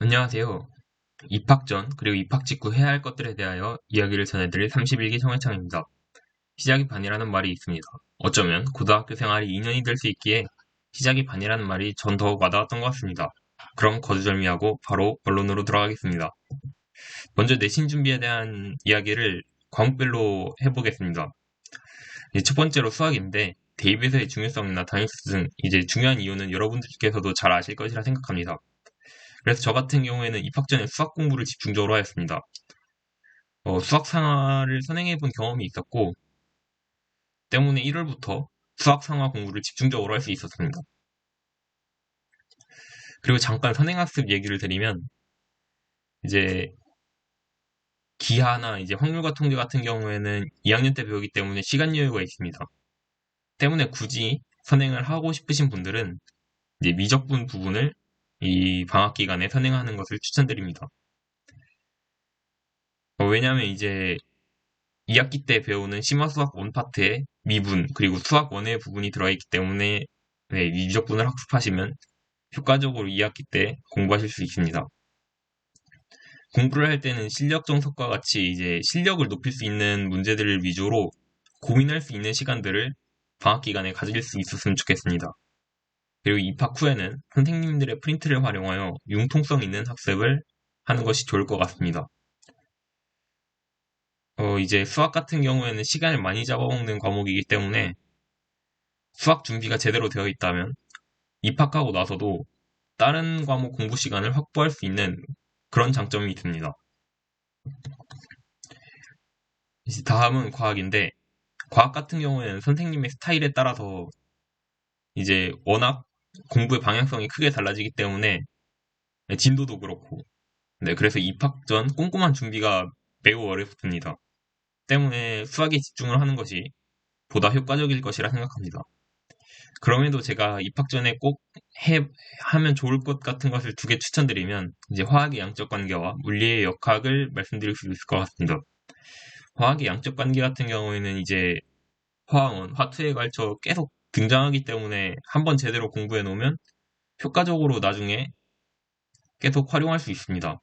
안녕하세요. 입학 전 그리고 입학 직후 해야 할 것들에 대하여 이야기를 전해드릴 31기 정해창입니다. 시작이 반이라는 말이 있습니다. 어쩌면 고등학교 생활이 2년이 될 수 있기에 시작이 반이라는 말이 전 더욱 와닿았던 것 같습니다. 그럼 거두절미하고 바로 본론으로 들어가겠습니다. 먼저 내신 준비에 대한 이야기를 과목별로 해보겠습니다. 첫 번째로 수학인데 대입에서의 중요성이나 단위수 등 이제 중요한 이유는 여러분들께서도 잘 아실 것이라 생각합니다. 그래서 저 같은 경우에는 입학 전에 수학 공부를 집중적으로 하였습니다. 수학 상화를 선행해 본 경험이 있었고, 때문에 1월부터 수학 상화 공부를 집중적으로 할 수 있었습니다. 그리고 잠깐 선행학습 얘기를 드리면, 이제 기하나 이제 확률과 통계 같은 경우에는 2학년 때 배우기 때문에 시간 여유가 있습니다. 때문에 굳이 선행을 하고 싶으신 분들은 이제 미적분 부분을 이 방학 기간에 선행하는 것을 추천드립니다. 왜냐하면 이제 2학기 때 배우는 심화수학 원파트에 미분 그리고 수학 원의 부분이 들어있기 때문에 네, 미적분을 학습하시면 효과적으로 2학기 때 공부하실 수 있습니다. 공부를 할 때는 실력 정석과 같이 이제 실력을 높일 수 있는 문제들을 위주로 고민할 수 있는 시간들을 방학 기간에 가질 수 있었으면 좋겠습니다. 그리고 입학 후에는 선생님들의 프린트를 활용하여 융통성 있는 학습을 하는 것이 좋을 것 같습니다. 이제 수학 같은 경우에는 시간을 많이 잡아먹는 과목이기 때문에 수학 준비가 제대로 되어 있다면 입학하고 나서도 다른 과목 공부 시간을 확보할 수 있는 그런 장점이 있습니다. 이제 다음은 과학인데, 과학 같은 경우에는 선생님의 스타일에 따라서 이제 워낙 공부의 방향성이 크게 달라지기 때문에 진도도 그렇고, 네, 그래서 입학 전 꼼꼼한 준비가 매우 어렵습니다. 때문에 수학에 집중을 하는 것이 보다 효과적일 것이라 생각합니다. 그럼에도 제가 입학 전에 꼭 하면 좋을 것 같은 것을 두 개 추천드리면, 이제 화학의 양적 관계와 물리의 역학을 말씀드릴 수 있을 것 같습니다. 화학의 양적 관계 같은 경우에는 이제 화학은 화투에 걸쳐 계속 등장하기 때문에 한번 제대로 공부해 놓으면 효과적으로 나중에 계속 활용할 수 있습니다.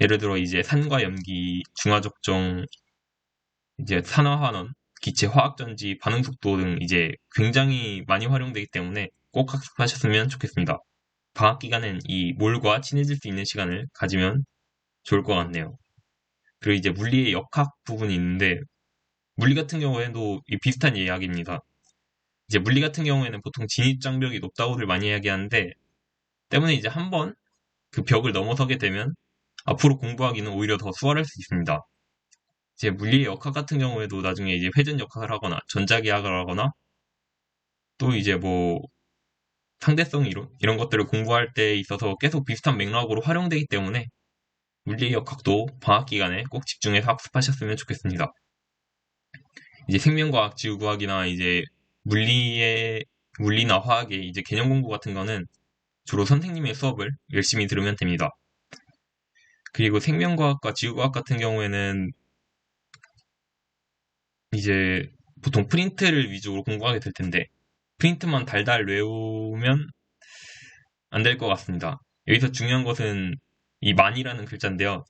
예를 들어 이제 산과 염기, 중화적정, 이제 산화환원, 기체 화학전지, 반응속도 등 이제 굉장히 많이 활용되기 때문에 꼭 학습하셨으면 좋겠습니다. 방학 기간엔 이 몰과 친해질 수 있는 시간을 가지면 좋을 것 같네요. 그리고 이제 물리의 역학 부분이 있는데 물리 같은 경우에도 비슷한 이야기입니다. 이제 물리 같은 경우에는 보통 진입장벽이 높다고들 많이 이야기하는데 때문에 이제 한번 그 벽을 넘어서게 되면 앞으로 공부하기는 오히려 더 수월할 수 있습니다. 이제 물리의 역학 같은 경우에도 나중에 이제 회전 역학을 하거나 전자기하학을 하거나 또 이제 뭐 상대성 이론 이런 것들을 공부할 때 있어서 계속 비슷한 맥락으로 활용되기 때문에 물리의 역학도 방학 기간에 꼭 집중해서 학습하셨으면 좋겠습니다. 이제 생명과학, 지구과학이나 이제 물리나 화학의 이제 개념 공부 같은 거는 주로 선생님의 수업을 열심히 들으면 됩니다. 그리고 생명과학과 지구과학 같은 경우에는 이제 보통 프린트를 위주로 공부하게 될 텐데 프린트만 달달 외우면 안 될 것 같습니다. 여기서 중요한 것은 이 만이라는 글자인데요.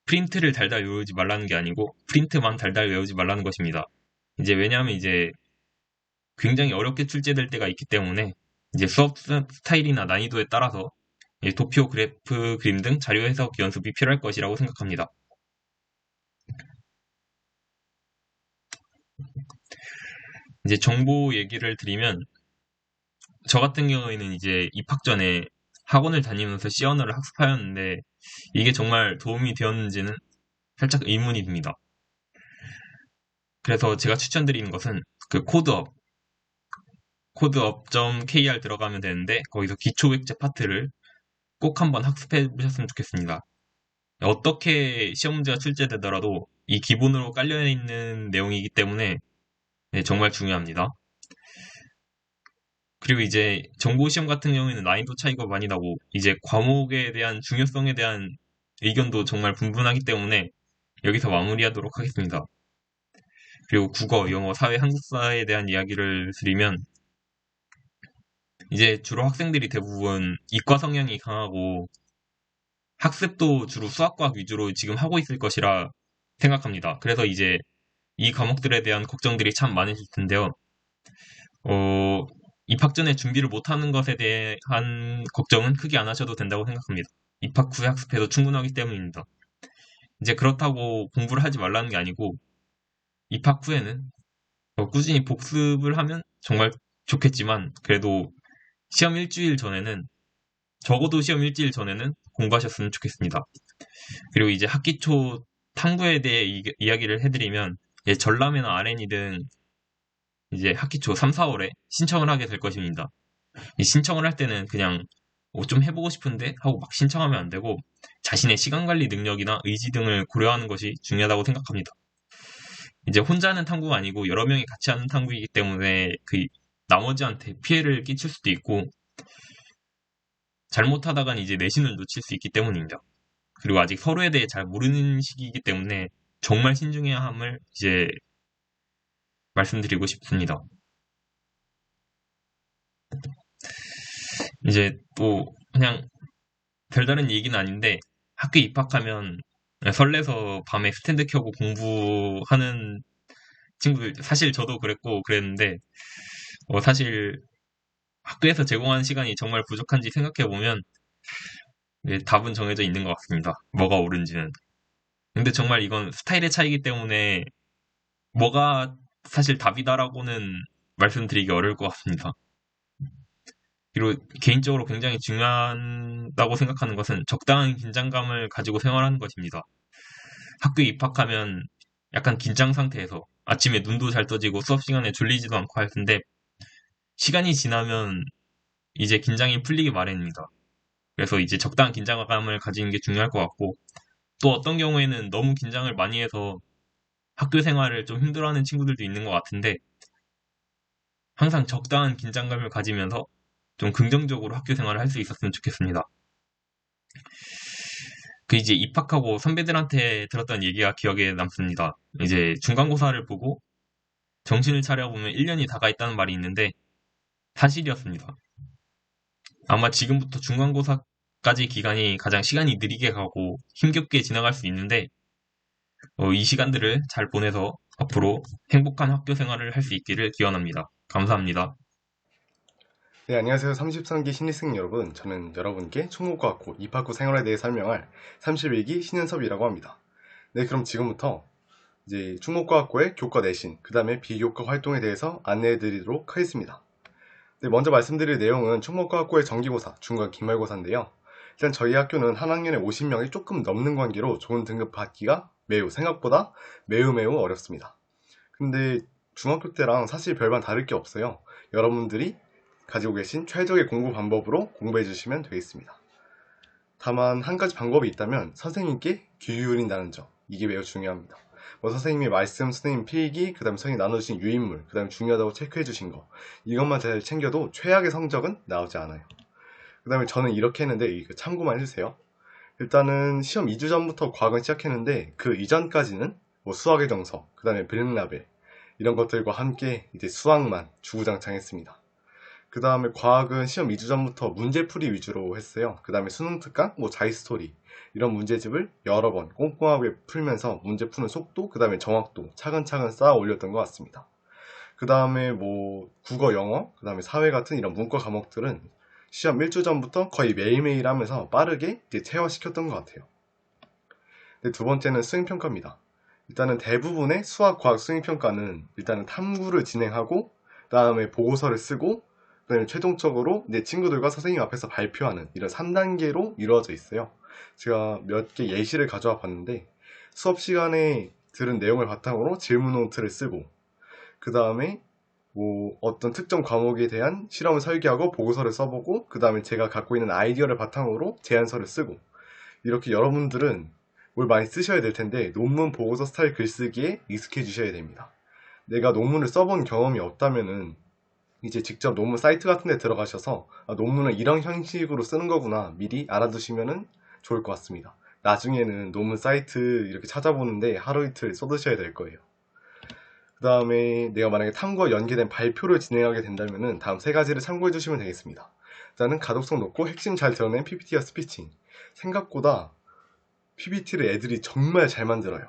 프린트를 달달 외우지 말라는 게 아니고 프린트만 달달 외우지 말라는 것입니다. 이제 왜냐하면 이제 굉장히 어렵게 출제될 때가 있기 때문에 이제 수업 스타일이나 난이도에 따라서 도표, 그래프, 그림 등 자료 해석 연습이 필요할 것이라고 생각합니다. 이제 정보 얘기를 드리면 저 같은 경우에는 이제 입학 전에 학원을 다니면서 C 언어를 학습하였는데 이게 정말 도움이 되었는지는 살짝 의문이 듭니다. 그래서 제가 추천드리는 것은 그 코드업.kr 들어가면 되는데 거기서 기초 백제 파트를 꼭 한번 학습해 보셨으면 좋겠습니다. 어떻게 시험 문제가 출제되더라도 이 기본으로 깔려 있는 내용이기 때문에 네, 정말 중요합니다. 그리고 이제 정보 시험 같은 경우에는 난이도 차이가 많이 나고 이제 과목에 대한 중요성에 대한 의견도 정말 분분하기 때문에 여기서 마무리하도록 하겠습니다. 그리고 국어, 영어, 사회, 한국사에 대한 이야기를 드리면 이제 주로 학생들이 대부분 이과 성향이 강하고 학습도 주로 수학과학 위주로 지금 하고 있을 것이라 생각합니다. 그래서 이제 이 과목들에 대한 걱정들이 참 많으실 텐데요. 어, 입학 전에 준비를 못하는 것에 대한 걱정은 크게 안 하셔도 된다고 생각합니다. 입학 후에 학습해도 충분하기 때문입니다. 이제 그렇다고 공부를 하지 말라는 게 아니고 입학 후에는 꾸준히 복습을 하면 정말 좋겠지만 그래도 시험 일주일 전에는 적어도 시험 일주일 전에는 공부하셨으면 좋겠습니다. 그리고 이제 학기 초 탐구에 대해 이야기를 해드리면 전람회나 RN이 등 이제 학기 초 3, 4월에 신청을 하게 될 것입니다. 이 신청을 할 때는 그냥 좀 해보고 싶은데 하고 막 신청하면 안 되고 자신의 시간 관리 능력이나 의지 등을 고려하는 것이 중요하다고 생각합니다. 이제 혼자 하는 탐구가 아니고 여러 명이 같이 하는 탐구이기 때문에 그 나머지한테 피해를 끼칠 수도 있고 잘못하다간 이제 내신을 놓칠 수 있기 때문입니다. 그리고 아직 서로에 대해 잘 모르는 시기이기 때문에 정말 신중해야 함을 이제 말씀드리고 싶습니다. 이제 또 그냥 별다른 얘기는 아닌데 학교 입학하면 설레서 밤에 스탠드 켜고 공부하는 친구들 사실 저도 그랬고 그랬는데 사실 학교에서 제공하는 시간이 정말 부족한지 생각해보면 답은 정해져 있는 것 같습니다. 뭐가 옳은지는. 근데 정말 이건 스타일의 차이기 때문에 뭐가 사실 답이다라고는 말씀드리기 어려울 것 같습니다. 그리고 개인적으로 굉장히 중요하다고 생각하는 것은 적당한 긴장감을 가지고 생활하는 것입니다. 학교에 입학하면 약간 긴장 상태에서 아침에 눈도 잘 떠지고 수업 시간에 졸리지도 않고 할 텐데 시간이 지나면 이제 긴장이 풀리기 마련입니다. 그래서 이제 적당한 긴장감을 가지는 게 중요할 것 같고 또 어떤 경우에는 너무 긴장을 많이 해서 학교 생활을 좀 힘들어하는 친구들도 있는 것 같은데 항상 적당한 긴장감을 가지면서 좀 긍정적으로 학교 생활을 할 수 있었으면 좋겠습니다. 그 이제 입학하고 선배들한테 들었던 얘기가 기억에 남습니다. 이제 중간고사를 보고 정신을 차려보면 1년이 다가 있다는 말이 있는데 사실이었습니다. 아마 지금부터 중간고사까지 기간이 가장 시간이 느리게 가고 힘겹게 지나갈 수 있는데 이 시간들을 잘 보내서 앞으로 행복한 학교 생활을 할 수 있기를 기원합니다. 감사합니다. 네, 안녕하세요. 33기 신입생 여러분. 저는 여러분께 충무과학고 입학 후 생활에 대해 설명할 31기 신현섭이라고 합니다. 네, 그럼 지금부터 이제 충무과학고의 교과 내신, 그 다음에 비교과 활동에 대해서 안내해 드리도록 하겠습니다. 네, 먼저 말씀드릴 내용은 충무과학고의 정기고사, 중간 기말고사인데요. 일단 저희 학교는 한 학년에 50명이 조금 넘는 관계로 좋은 등급 받기가 생각보다 매우 어렵습니다. 근데 중학교 때랑 사실 별반 다를 게 없어요. 여러분들이 가지고 계신 최적의 공부 방법으로 공부해 주시면 되겠습니다. 다만 한 가지 방법이 있다면 선생님께 귀 기울인다는 점, 이게 매우 중요합니다. 선생님의 말씀, 선생님 필기, 그 다음에 선생님이 나눠주신 유인물, 그 다음에 중요하다고 체크해 주신 거, 이것만 잘 챙겨도 최악의 성적은 나오지 않아요. 그 다음에 저는 이렇게 했는데 이거 참고만 해주세요. 일단은 시험 2주 전부터 과학은 시작했는데 그 이전까지는 수학의 정석, 그 다음에 블랙라벨 이런 것들과 함께 이제 수학만 주구장창 했습니다. 그 다음에 과학은 시험 2주 전부터 문제풀이 위주로 했어요. 그 다음에 수능 특강, 자이스토리 이런 문제집을 여러 번 꼼꼼하게 풀면서 문제 푸는 속도, 그 다음에 정확도 차근차근 쌓아 올렸던 것 같습니다. 그 다음에 국어, 영어, 그 다음에 사회 같은 이런 문과 과목들은 시험 1주 전부터 거의 매일매일 하면서 빠르게 이제 체화시켰던 것 같아요. 두 번째는 수행평가입니다. 일단은 대부분의 수학, 과학 수행평가는 일단은 탐구를 진행하고 그 다음에 보고서를 쓰고 그다음에 최종적으로 내 친구들과 선생님 앞에서 발표하는 이런 3단계로 이루어져 있어요. 제가 몇 개 예시를 가져와 봤는데 수업 시간에 들은 내용을 바탕으로 질문 노트를 쓰고 그 다음에 어떤 특정 과목에 대한 실험을 설계하고 보고서를 써보고 그 다음에 제가 갖고 있는 아이디어를 바탕으로 제안서를 쓰고 이렇게 여러분들은 뭘 많이 쓰셔야 될 텐데 논문 보고서 스타일 글쓰기에 익숙해지셔야 됩니다. 내가 논문을 써본 경험이 없다면은 이제 직접 논문 사이트 같은 데 들어가셔서 논문을 이런 형식으로 쓰는 거구나 미리 알아두시면 좋을 것 같습니다. 나중에는 논문 사이트 이렇게 찾아보는데 하루 이틀 쏟으셔야 될 거예요. 그 다음에 내가 만약에 탐구와 연계된 발표를 진행하게 된다면 다음 세 가지를 참고해 주시면 되겠습니다. 일단은 가독성 높고 핵심 잘 드러낸 PPT와 스피칭. 생각보다 PPT를 애들이 정말 잘 만들어요.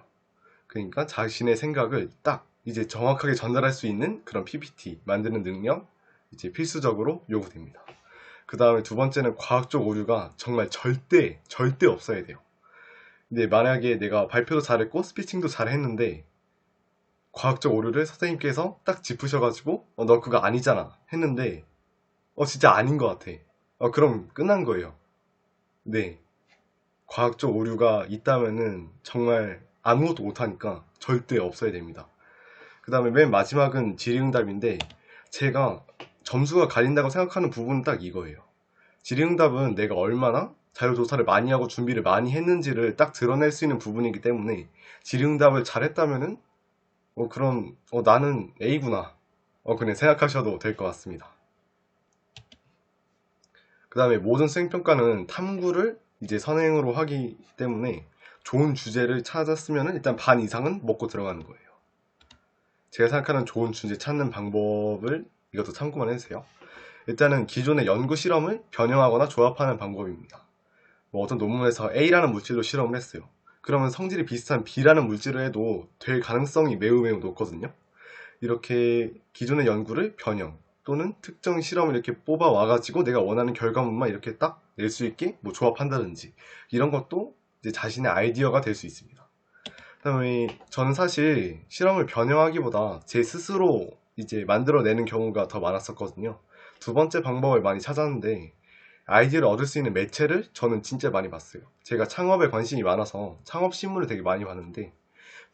그러니까 자신의 생각을 딱 이제 정확하게 전달할 수 있는 그런 PPT 만드는 능력 이제 필수적으로 요구됩니다. 그 다음에 두 번째는 과학적 오류가 정말 절대 없어야 돼요. 근데 만약에 내가 발표도 잘했고 스피칭도 잘했는데 과학적 오류를 선생님께서 딱 짚으셔가지고 너 그거 아니잖아 했는데 진짜 아닌 것 같아. 그럼 끝난 거예요. 네, 과학적 오류가 있다면은 정말 아무것도 못하니까 절대 없어야 됩니다. 그 다음에 맨 마지막은 질의응답인데 제가 점수가 갈린다고 생각하는 부분은 딱 이거예요. 질의응답은 내가 얼마나 자료조사를 많이 하고 준비를 많이 했는지를 딱 드러낼 수 있는 부분이기 때문에 질의응답을 잘했다면은 그럼 나는 A구나 그냥 생각하셔도 될 것 같습니다. 그 다음에 모든 수행평가는 탐구를 이제 선행으로 하기 때문에 좋은 주제를 찾았으면 일단 반 이상은 먹고 들어가는 거예요. 제가 생각하는 좋은 주제 찾는 방법을 이것도 참고만 해주세요. 일단은 기존의 연구 실험을 변형하거나 조합하는 방법입니다. 어떤 논문에서 A라는 물질로 실험을 했어요. 그러면 성질이 비슷한 B라는 물질을 해도 될 가능성이 매우 높거든요. 이렇게 기존의 연구를 변형 또는 특정 실험을 이렇게 뽑아 와가지고 내가 원하는 결과물만 이렇게 딱 낼 수 있게 조합한다든지 이런 것도 이제 자신의 아이디어가 될 수 있습니다. 그다음에 저는 사실 실험을 변형하기보다 제 스스로 이제 만들어내는 경우가 더 많았었거든요. 두 번째 방법을 많이 찾았는데 아이디어를 얻을 수 있는 매체를 저는 진짜 많이 봤어요. 제가 창업에 관심이 많아서 창업 신문을 되게 많이 봤는데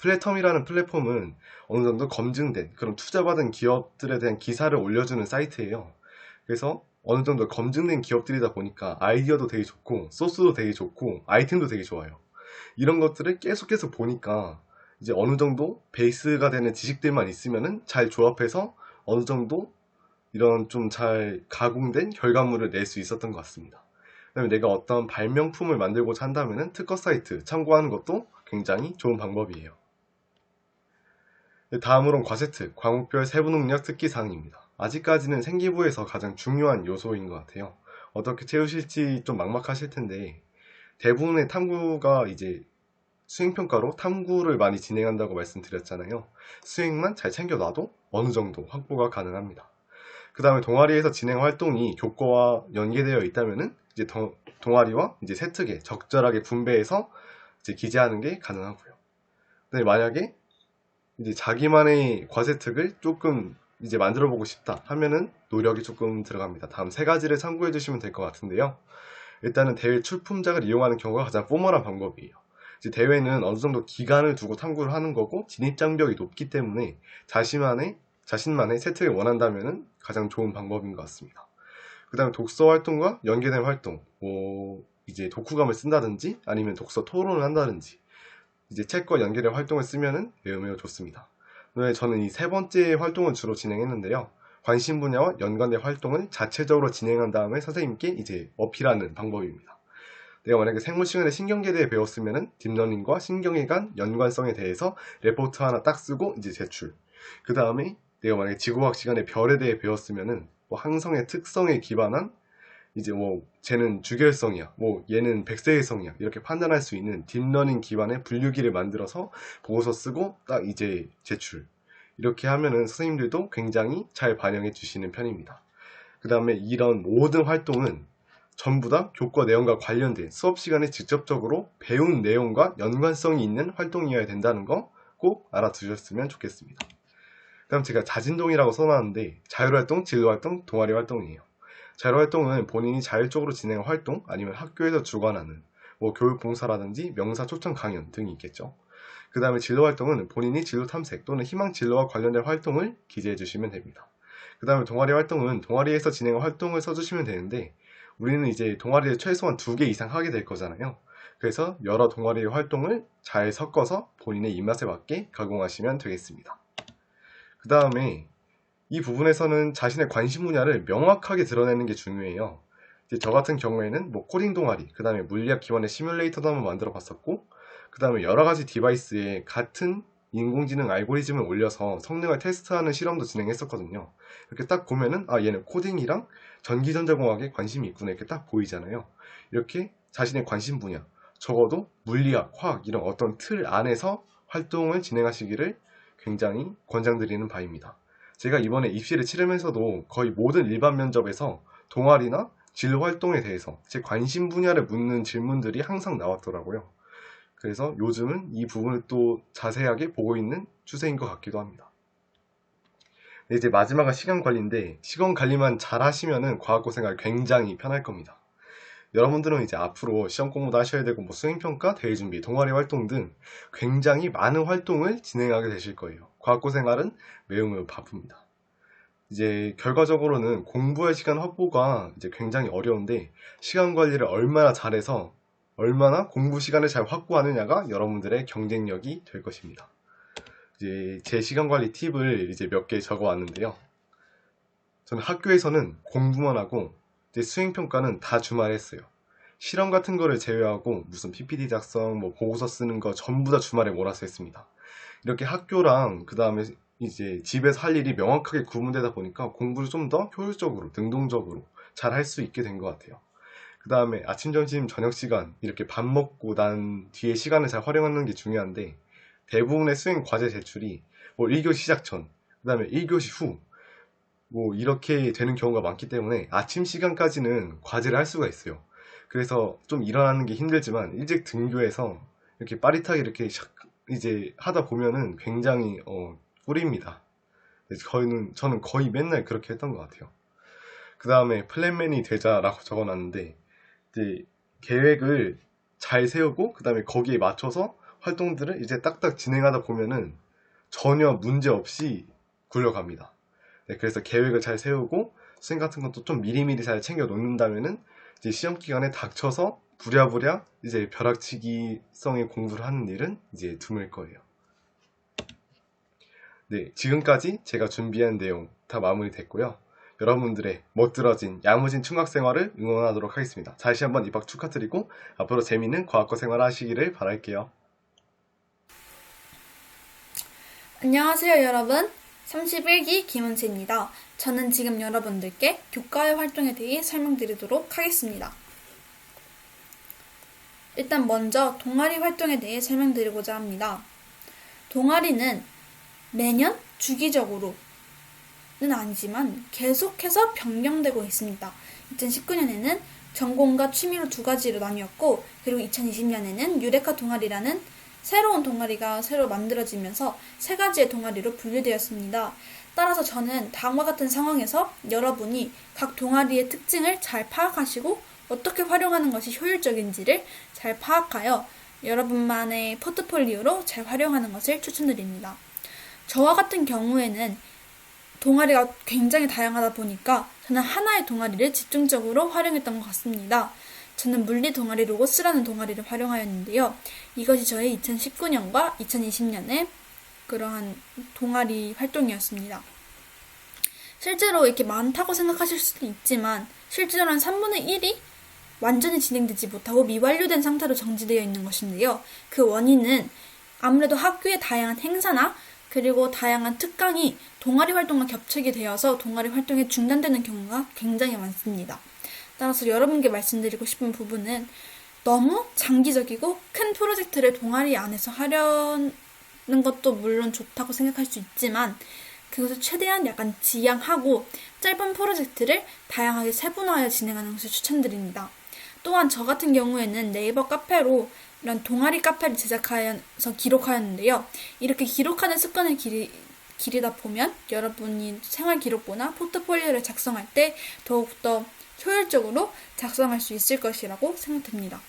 플래텀이라는 플랫폼은 어느 정도 검증된 그런 투자받은 기업들에 대한 기사를 올려주는 사이트예요. 그래서 어느 정도 검증된 기업들이다 보니까 아이디어도 되게 좋고 소스도 되게 좋고 아이템도 되게 좋아요. 이런 것들을 계속 보니까 이제 어느 정도 베이스가 되는 지식들만 있으면은 잘 조합해서 어느 정도 이런 좀 잘 가공된 결과물을 낼 수 있었던 것 같습니다. 그다음에 내가 어떤 발명품을 만들고자 한다면은 특허 사이트 참고하는 것도 굉장히 좋은 방법이에요. 다음으로는 과세특, 과목별 세부능력 특기사항입니다. 아직까지는 생기부에서 가장 중요한 요소인 것 같아요. 어떻게 채우실지 좀 막막하실 텐데 대부분의 탐구가 이제 수행평가로 탐구를 많이 진행한다고 말씀드렸잖아요. 수행만 잘 챙겨놔도 어느 정도 확보가 가능합니다. 그 다음에 동아리에서 진행 활동이 교과와 연계되어 있다면은 이제 동아리와 이제 세특에 적절하게 분배해서 이제 기재하는 게 가능하고요. 근데 만약에 이제 자기만의 과세특을 조금 이제 만들어 보고 싶다 하면은 노력이 조금 들어갑니다. 다음 세 가지를 참고해 주시면 될 것 같은데요. 일단은 대회 출품작을 이용하는 경우가 가장 포멀한 방법이에요. 이제 대회는 어느 정도 기간을 두고 탐구를 하는 거고 진입장벽이 높기 때문에 자신만의 세특을 원한다면은 가장 좋은 방법인 것 같습니다. 그 다음에 독서 활동과 연계된 활동, 이제 독후감을 쓴다든지 아니면 독서 토론을 한다든지 이제 책과 연계된 활동을 쓰면은 매우 좋습니다. 저는 이 세 번째 활동을 주로 진행했는데요. 관심 분야와 연관된 활동을 자체적으로 진행한 다음에 선생님께 이제 어필하는 방법입니다. 내가 만약에 생물 시간에 신경계에 대해 배웠으면은 딥러닝과 신경에 간 연관성에 대해서 레포트 하나 딱 쓰고 이제 제출. 그 다음에 내가 만약에 지구과학 시간에 별에 대해 배웠으면은 항성의 특성에 기반한 이제 쟤는 주결성이야, 얘는 백색해성이야 이렇게 판단할 수 있는 딥러닝 기반의 분류기를 만들어서 보고서 쓰고 딱 이제 제출. 이렇게 하면은 선생님들도 굉장히 잘 반영해 주시는 편입니다. 그 다음에 이런 모든 활동은 전부 다 교과 내용과 관련된 수업 시간에 직접적으로 배운 내용과 연관성이 있는 활동이어야 된다는 거 꼭 알아두셨으면 좋겠습니다. 그다음 제가 자진동이라고 써놨는데 자율활동, 진로활동, 동아리 활동이에요. 자율활동은 본인이 자율적으로 진행한 활동 아니면 학교에서 주관하는 교육봉사라든지 명사 초청 강연 등이 있겠죠. 그 다음에 진로활동은 본인이 진로 탐색 또는 희망 진로와 관련된 활동을 기재해 주시면 됩니다. 그 다음에 동아리 활동은 동아리에서 진행한 활동을 써주시면 되는데 우리는 이제 동아리를 최소한 2개 이상 하게 될 거잖아요. 그래서 여러 동아리의 활동을 잘 섞어서 본인의 입맛에 맞게 가공하시면 되겠습니다. 그 다음에 이 부분에서는 자신의 관심 분야를 명확하게 드러내는 게 중요해요. 이제 저 같은 경우에는 코딩 동아리, 그 다음에 물리학 기반의 시뮬레이터도 한번 만들어 봤었고, 그 다음에 여러 가지 디바이스에 같은 인공지능 알고리즘을 올려서 성능을 테스트하는 실험도 진행했었거든요. 이렇게 딱 보면은 얘는 코딩이랑 전기전자공학에 관심이 있구나 이렇게 딱 보이잖아요. 이렇게 자신의 관심 분야, 적어도 물리학, 화학 이런 어떤 틀 안에서 활동을 진행하시기를 굉장히 권장드리는 바입니다. 제가 이번에 입시를 치르면서도 거의 모든 일반 면접에서 동아리나 진로 활동에 대해서 제 관심 분야를 묻는 질문들이 항상 나왔더라고요. 그래서 요즘은 이 부분을 또 자세하게 보고 있는 추세인 것 같기도 합니다. 네, 이제 마지막은 시간 관리인데, 시간 관리만 잘 하시면은 과학고 생활 굉장히 편할 겁니다. 여러분들은 이제 앞으로 시험 공부도 하셔야 되고, 뭐 수행평가, 대회준비, 동아리 활동 등 굉장히 많은 활동을 진행하게 되실 거예요. 과학고 생활은 매우 바쁩니다. 이제 결과적으로는 공부할 시간 확보가 이제 굉장히 어려운데, 시간 관리를 얼마나 잘해서 얼마나 공부 시간을 잘 확보하느냐가 여러분들의 경쟁력이 될 것입니다. 이제 제 시간 관리 팁을 이제 몇 개 적어 왔는데요. 저는 학교에서는 공부만 하고 이제 수행평가는 다 주말에 했어요. 실험 같은 거를 제외하고 무슨 PPT 작성, 뭐 보고서 쓰는 거 전부 다 주말에 몰아서 했습니다. 이렇게 학교랑 그 다음에 이제 집에서 할 일이 명확하게 구분되다 보니까 공부를 좀 더 효율적으로, 능동적으로 잘 할 수 있게 된 것 같아요. 그 다음에 아침, 점심, 저녁 시간 이렇게 밥 먹고 난 뒤에 시간을 잘 활용하는 게 중요한데, 대부분의 수행 과제 제출이 뭐 1교시 시작 전, 그 다음에 1교시 후, 뭐 이렇게 되는 경우가 많기 때문에 아침 시간까지는 과제를 할 수가 있어요. 그래서 좀 일어나는 게 힘들지만 일찍 등교해서 이렇게 빠릿하게 이렇게 이제 하다 보면은 굉장히 꿀입니다. 저는 거의 맨날 그렇게 했던 것 같아요. 그 다음에 플랜맨이 되자라고 적어놨는데, 이제 계획을 잘 세우고 그 다음에 거기에 맞춰서 활동들을 이제 딱딱 진행하다 보면은 전혀 문제 없이 굴러갑니다. 네, 그래서 계획을 잘 세우고 수행 같은 것도 좀 미리미리 잘 챙겨 놓는다면은 이제 시험 기간에 닥쳐서 부랴부랴 이제 벼락치기성의 공부를 하는 일은 이제 드물 거예요. 네, 지금까지 제가 준비한 내용 다 마무리됐고요. 여러분들의 멋들어진 야무진 충학 생활을 응원하도록 하겠습니다. 다시 한번 입학 축하드리고 앞으로 재미있는 과학고 생활 하시기를 바랄게요. 안녕하세요 여러분, 31기 김은채입니다. 저는 지금 여러분들께 교과의 활동에 대해 설명드리도록 하겠습니다. 일단 먼저 동아리 활동에 대해 설명드리고자 합니다. 동아리는 매년 주기적으로는 아니지만 계속해서 변경되고 있습니다. 2019년에는 전공과 취미로 두 가지로 나뉘었고, 그리고 2020년에는 유레카 동아리라는 새로운 동아리가 새로 만들어지면서 세 가지의 동아리로 분류되었습니다. 따라서 저는 다음과 같은 상황에서 여러분이 각 동아리의 특징을 잘 파악하시고 어떻게 활용하는 것이 효율적인지를 잘 파악하여 여러분만의 포트폴리오로 잘 활용하는 것을 추천드립니다. 저와 같은 경우에는 동아리가 굉장히 다양하다 보니까 저는 하나의 동아리를 집중적으로 활용했던 것 같습니다. 저는 물리 동아리 로고스라는 동아리를 활용하였는데요. 이것이 저의 2019년과 2020년의 그러한 동아리 활동이었습니다. 실제로 이렇게 많다고 생각하실 수도 있지만 실제로는 3분의 1이 완전히 진행되지 못하고 미완료된 상태로 정지되어 있는 것인데요. 그 원인은 아무래도 학교의 다양한 행사나 그리고 다양한 특강이 동아리 활동과 겹치게 되어서 동아리 활동이 중단되는 경우가 굉장히 많습니다. 따라서 여러분께 말씀드리고 싶은 부분은 너무 장기적이고 큰 프로젝트를 동아리 안에서 하려는 것도 물론 좋다고 생각할 수 있지만 그것을 최대한 약간 지양하고 짧은 프로젝트를 다양하게 세분화하여 진행하는 것을 추천드립니다. 또한 저 같은 경우에는 네이버 카페로 이런 동아리 카페를 제작하여서 기록하였는데요. 이렇게 기록하는 습관을 기리다 보면 여러분이 생활 기록부나 포트폴리오를 작성할 때 더욱더 효율적으로 작성할 수 있을 것이라고 생각됩니다.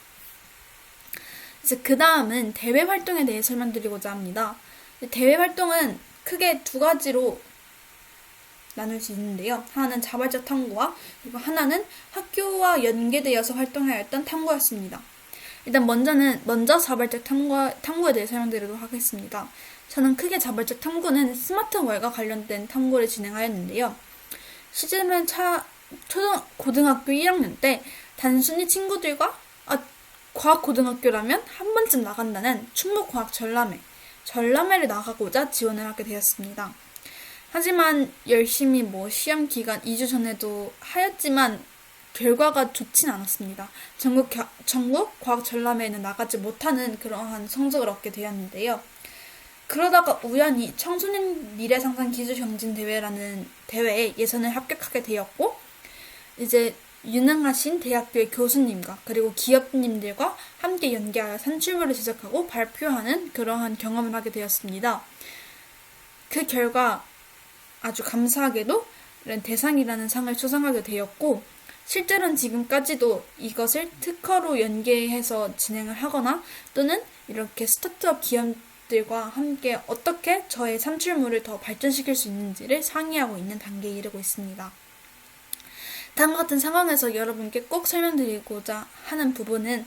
이제 그 다음은 대외 활동에 대해 설명드리고자 합니다. 대외 활동은 크게 두 가지로 나눌 수 있는데요. 하나는 자발적 탐구와 그리고 하나는 학교와 연계되어서 활동하였던 탐구였습니다. 일단 먼저 자발적 탐구에 대해 설명드리도록 하겠습니다. 저는 크게 자발적 탐구는 스마트월과 관련된 탐구를 진행하였는데요. 시즌은 고등학교 1학년 때 단순히 친구들과 과학고등학교라면 한 번쯤 나간다는 충북과학 전람회를 나가고자 지원을 하게 되었습니다. 하지만 열심히 시험 기간 2주 전에도 하였지만 결과가 좋진 않았습니다. 전국 과학 전람회에는 나가지 못하는 그러한 성적을 얻게 되었는데요. 그러다가 우연히 청소년 미래상상 기술경진 대회라는 대회에 예선을 합격하게 되었고, 이제 유능하신 대학교의 교수님과 그리고 기업인들과 함께 연계하여 산출물을 제작하고 발표하는 그러한 경험을 하게 되었습니다. 그 결과 아주 감사하게도 이런 대상이라는 상을 수상하게 되었고, 실제로는 지금까지도 이것을 특허로 연계해서 진행을 하거나 또는 이렇게 스타트업 기업들과 함께 어떻게 저의 산출물을 더 발전시킬 수 있는지를 상의하고 있는 단계에 이르고 있습니다. 다음과 같은 상황에서 여러분께 꼭 설명드리고자 하는 부분은,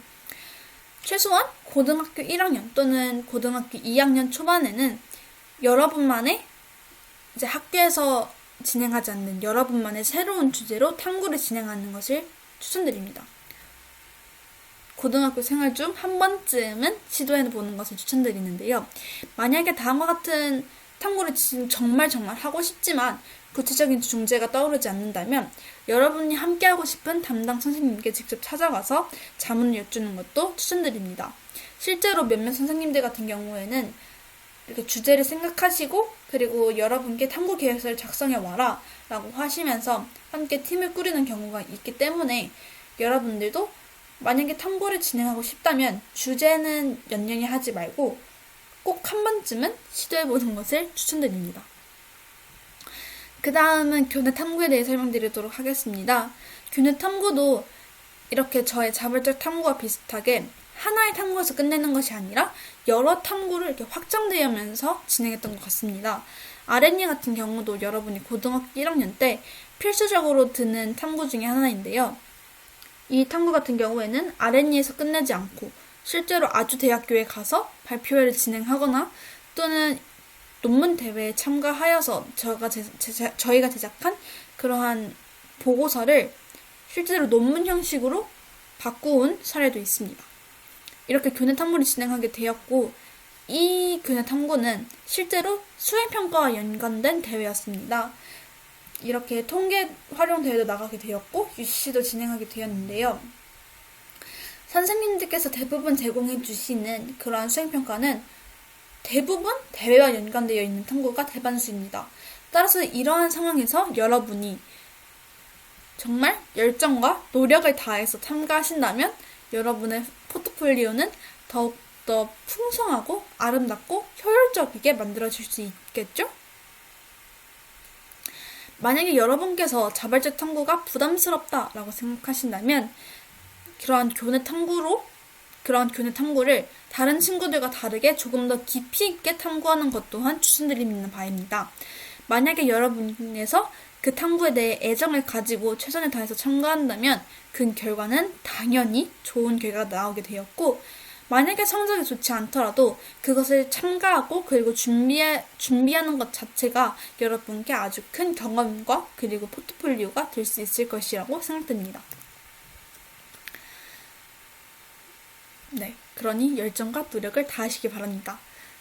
최소한 고등학교 1학년 또는 고등학교 2학년 초반에는 여러분만의 이제 학교에서 진행하지 않는 여러분만의 새로운 주제로 탐구를 진행하는 것을 추천드립니다. 고등학교 생활 중 한 번쯤은 시도해보는 것을 추천드리는데요. 만약에 다음과 같은 탐구를 정말 하고 싶지만 구체적인 중재가 떠오르지 않는다면 여러분이 함께하고 싶은 담당 선생님께 직접 찾아가서 자문을 여쭈는 것도 추천드립니다. 실제로 몇몇 선생님들 같은 경우에는 이렇게 주제를 생각하시고 그리고 여러분께 탐구 계획서를 작성해 와라 라고 하시면서 함께 팀을 꾸리는 경우가 있기 때문에 여러분들도 만약에 탐구를 진행하고 싶다면 주제는 연연히 하지 말고 꼭 한 번쯤은 시도해보는 것을 추천드립니다. 그 다음은 교내 탐구에 대해 설명드리도록 하겠습니다. 교내 탐구도 이렇게 저의 자발적 탐구와 비슷하게 하나의 탐구에서 끝내는 것이 아니라 여러 탐구를 이렇게 확장되면서 진행했던 것 같습니다. R&E 같은 경우도 여러분이 고등학교 1학년 때 필수적으로 드는 탐구 중에 하나인데요. 이 탐구 같은 경우에는 R&E에서 끝내지 않고 실제로 아주 대학교에 가서 발표회를 진행하거나 또는 논문 대회에 참가하여서 저희가 제작한 그러한 보고서를 실제로 논문 형식으로 바꾸온 사례도 있습니다. 이렇게 교내 탐구를 진행하게 되었고, 이 교내 탐구는 실제로 수행평가와 연관된 대회였습니다. 이렇게 통계 활용 대회도 나가게 되었고 UCC도 진행하게 되었는데요. 선생님들께서 대부분 제공해 주시는 그러한 수행평가는 대부분 대회와 연관되어 있는 탐구가 대반수입니다. 따라서 이러한 상황에서 여러분이 정말 열정과 노력을 다해서 참가하신다면 여러분의 포트폴리오는 더욱더 풍성하고 아름답고 효율적이게 만들어질 수 있겠죠? 만약에 여러분께서 자발적 탐구가 부담스럽다라고 생각하신다면 그러한 교내 탐구를 다른 친구들과 다르게 조금 더 깊이 있게 탐구하는 것 또한 추천드리는 바입니다. 만약에 여러분에서 그 탐구에 대해 애정을 가지고 최선을 다해서 참가한다면 그 결과는 당연히 좋은 결과가 나오게 되었고, 만약에 성적이 좋지 않더라도 그것을 참가하고 그리고 준비하는 것 자체가 여러분께 아주 큰 경험과 그리고 포트폴리오가 될 수 있을 것이라고 생각됩니다. 네, 그러니 열정과 노력을 다하시기 바랍니다.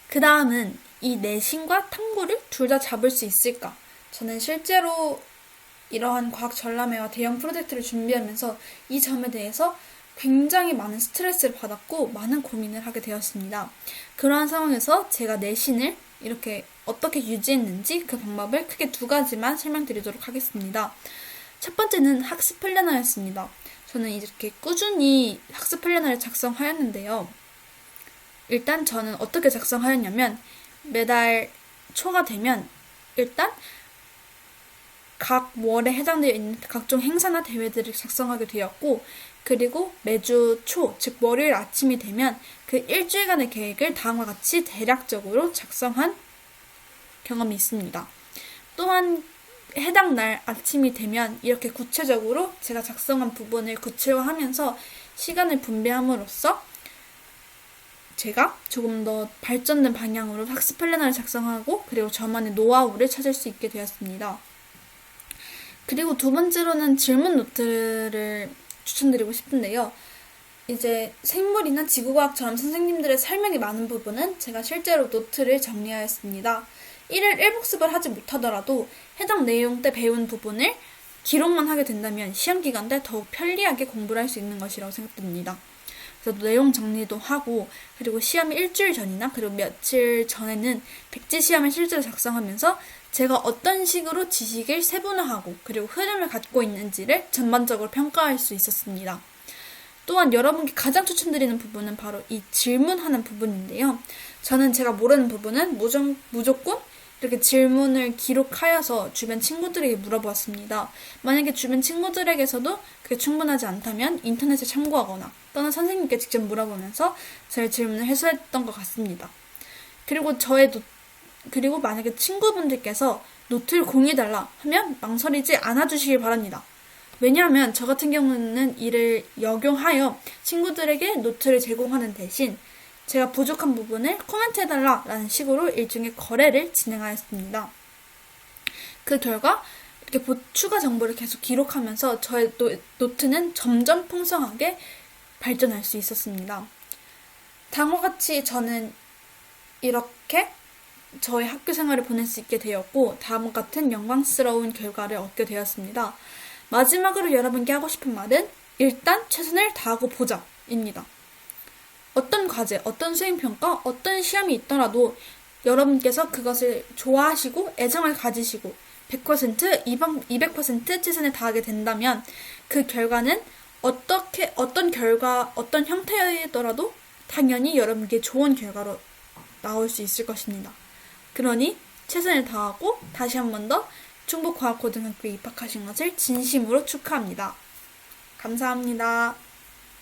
그 다음은 이 내신과 탐구를 둘 다 잡을 수 있을까? 저는 실제로 이러한 과학 전람회와 대형 프로젝트를 준비하면서 이 점에 대해서 굉장히 많은 스트레스를 받았고 많은 고민을 하게 되었습니다. 그러한 상황에서 제가 내신을 이렇게 어떻게 유지했는지 그 방법을 크게 두 가지만 설명드리도록 하겠습니다. 첫 번째는 학습 플래너였습니다. 저는 이렇게 꾸준히 학습 플래너를 작성하였는데요. 일단 저는 어떻게 작성하였냐면 매달 초가 되면 일단 각 월에 해당되어 있는 각종 행사나 대회들을 작성하게 되었고, 그리고 매주 초, 즉 월요일 아침이 되면 그 일주일간의 계획을 다음과 같이 대략적으로 작성한 경험이 있습니다. 또한 해당 날 아침이 되면 이렇게 구체적으로 제가 작성한 부분을 구체화하면서 시간을 분배함으로써 제가 조금 더 발전된 방향으로 학습 플래너를 작성하고 그리고 저만의 노하우를 찾을 수 있게 되었습니다. 그리고 두 번째로는 질문 노트를 추천드리고 싶은데요. 이제 생물이나 지구과학처럼 선생님들의 설명이 많은 부분은 제가 실제로 노트를 정리하였습니다. 1일 1복습을 하지 못하더라도 해당 내용 때 배운 부분을 기록만 하게 된다면 시험 기간 때 더욱 편리하게 공부를 할 수 있는 것이라고 생각됩니다. 그래서 내용 정리도 하고, 그리고 시험 일주일 전이나 그리고 며칠 전에는 백지 시험을 실제로 작성하면서 제가 어떤 식으로 지식을 세분화하고 그리고 흐름을 갖고 있는지를 전반적으로 평가할 수 있었습니다. 또한 여러분께 가장 추천드리는 부분은 바로 이 질문하는 부분인데요. 저는 제가 모르는 부분은 무조건 이렇게 질문을 기록하여서 주변 친구들에게 물어보았습니다. 만약에 주변 친구들에게서도 그게 충분하지 않다면 인터넷에 참고하거나 또는 선생님께 직접 물어보면서 제 질문을 해소했던 것 같습니다. 그리고 만약에 친구분들께서 노트를 공유해달라 하면 망설이지 않아주시길 바랍니다. 왜냐하면 저 같은 경우는 이를 역용하여 친구들에게 노트를 제공하는 대신 제가 부족한 부분을 코멘트해달라 라는 식으로 일종의 거래를 진행하였습니다. 그 결과 이렇게 추가 정보를 계속 기록하면서 저의 노트는 점점 풍성하게 발전할 수 있었습니다. 다음과 같이 저는 이렇게 저의 학교 생활을 보낼 수 있게 되었고 다음과 같은 영광스러운 결과를 얻게 되었습니다. 마지막으로 여러분께 하고 싶은 말은 일단 최선을 다하고 보자 입니다. 어떤 과제, 어떤 수행평가, 어떤 시험이 있더라도 여러분께서 그것을 좋아하시고 애정을 가지시고 100%, 200% 최선을 다하게 된다면 그 결과는 어떤 형태이더라도 당연히 여러분께 좋은 결과로 나올 수 있을 것입니다. 그러니 최선을 다하고 다시 한 번 더 충북과학고등학교에 입학하신 것을 진심으로 축하합니다. 감사합니다.